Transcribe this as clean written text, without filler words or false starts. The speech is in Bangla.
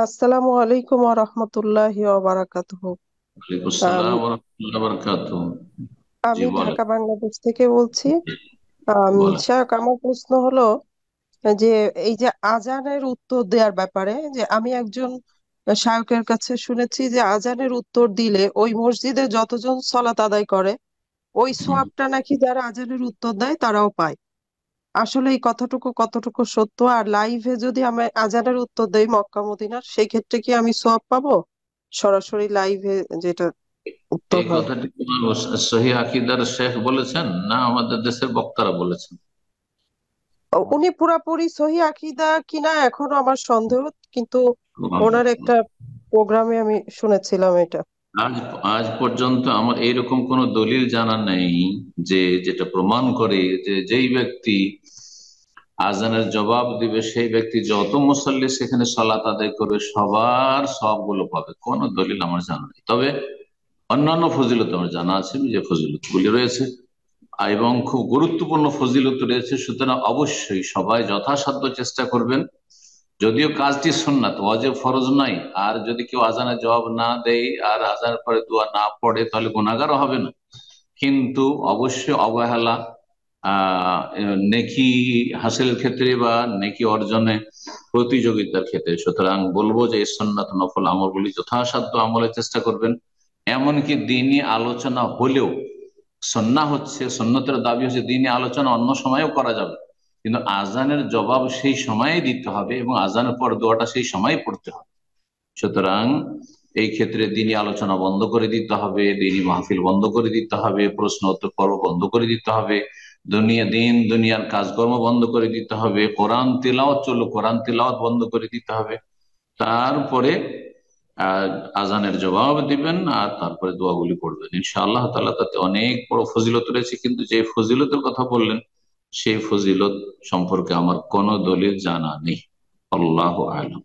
আসসালামু আলাইকুম ওয়া রাহমাতুল্লাহি ওয়া বারাকাতুহু। ওয়ালাইকুম আম, আসসালাম ওয়া রাহমাতুল্লাহি ওয়া বারাকাতুহু। জি আমি বলেন। ঢাকা বাংলাদেশ থেকে বলছি। বলেন। শায়খ, আমার প্রশ্ন হলো যে এই যে আজানের উত্তর দেওয়ার ব্যাপারে, যে আমি একজন শায়খের কাছে শুনেছি যে আজানের উত্তর দিলে ওই মসজিদে যতজন সলাত আদায় করে ওই হুম। সোয়াবটা নাকি যারা আজানের উত্তর দেয় তারাও পায়। আসলে এই কথাটুকু কতটুকু সত্য? আর লাইভে যদি আমি আজানের উত্তর দেই মক্কা মদিনার, সেই ক্ষেত্রে কি আমি সোয়াব পাবো সরাসরি লাইভে যেটা উত্তর এই হয়? কথাটি তোমার সহিহ আকীদার শেখ বলেছেন না আমাদের দেশের বক্তারা বলেছেন? উনি পুরাপুরি সহি আকীদা কিনা এখনো আমার সন্দেহ, কিন্তু ওনার একটা প্রোগ্রামে আমি শুনেছিলাম এটা। আজ আজ পর্যন্ত আমার এইরকম কোন দলিল জানা নেই যে যেটা প্রমাণ করে যে যেই ব্যক্তি আজানের জবাব দিবে সেই ব্যক্তি যত মুসল্লি সেখানে সালাত আদায় করবে সবার সবগুলো পাবে, কোনো দলিল আমার জানা নেই। তবে অন্যান্য ফজিলত আমার জানা আছে যে ফজিলত গুলি রয়েছে এবং খুব গুরুত্বপূর্ণ ফজিলত রয়েছে। সুতরাং অবশ্যই সবাই যথাসাধ্য চেষ্টা করবেন। যদিও কাজটি সুন্নাত, ওয়াজিব ফরজ নাই। আর যদি কেউ আজানের জবাব না দেয় আর আজানের পরে দোয়া না পড়ে তাহলে গুনাহগারও হবে না, কিন্তু অবশ্যই অবহেলা নেকি হাসিলের ক্ষেত্রে বা নেকি অর্জনে প্রতিযোগিতার ক্ষেত্রে। সুতরাং বলবো যে এই সুন্নাত নফল আমলগুলি যথাসাধ্য আমলের চেষ্টা করবেন। এমনকি দিনই আলোচনা হলেও সন্না হচ্ছে, সন্ন্যতের দাবি হচ্ছে দিনই আলোচনা অন্য সময়েও করা যাবে, কিন্তু আজানের জবাব সেই সময়ে দিতে হবে এবং আজানের পর দোয়াটা সেই সময় পড়তে হবে। সুতরাং এই ক্ষেত্রে দিনই আলোচনা বন্ধ করে দিতে হবে, দিনই মাহফিল বন্ধ করে দিতে হবে, প্রশ্ন উত্তর পর্ব বন্ধ করে দিতে হবে, দুনিয়ার কাজকর্ম বন্ধ করে দিতে হবে, কোরআন তিলাওয়াত চলো কোরআন তিলাওয়াত বন্ধ করে দিতে হবে। তারপরে আহ আজানের জবাব দিবেন আর তারপরে দোয়াগুলি পড়বেন। ইনশাআল্লাহ তাআলা তাতে অনেক বড় ফজিলত রয়েছে, কিন্তু যে ফজিলতের কথা বললেন সেই ফজিলত সম্পর্কে আমার কোনো দলিল জানা নেই। আল্লাহু আ'লাম।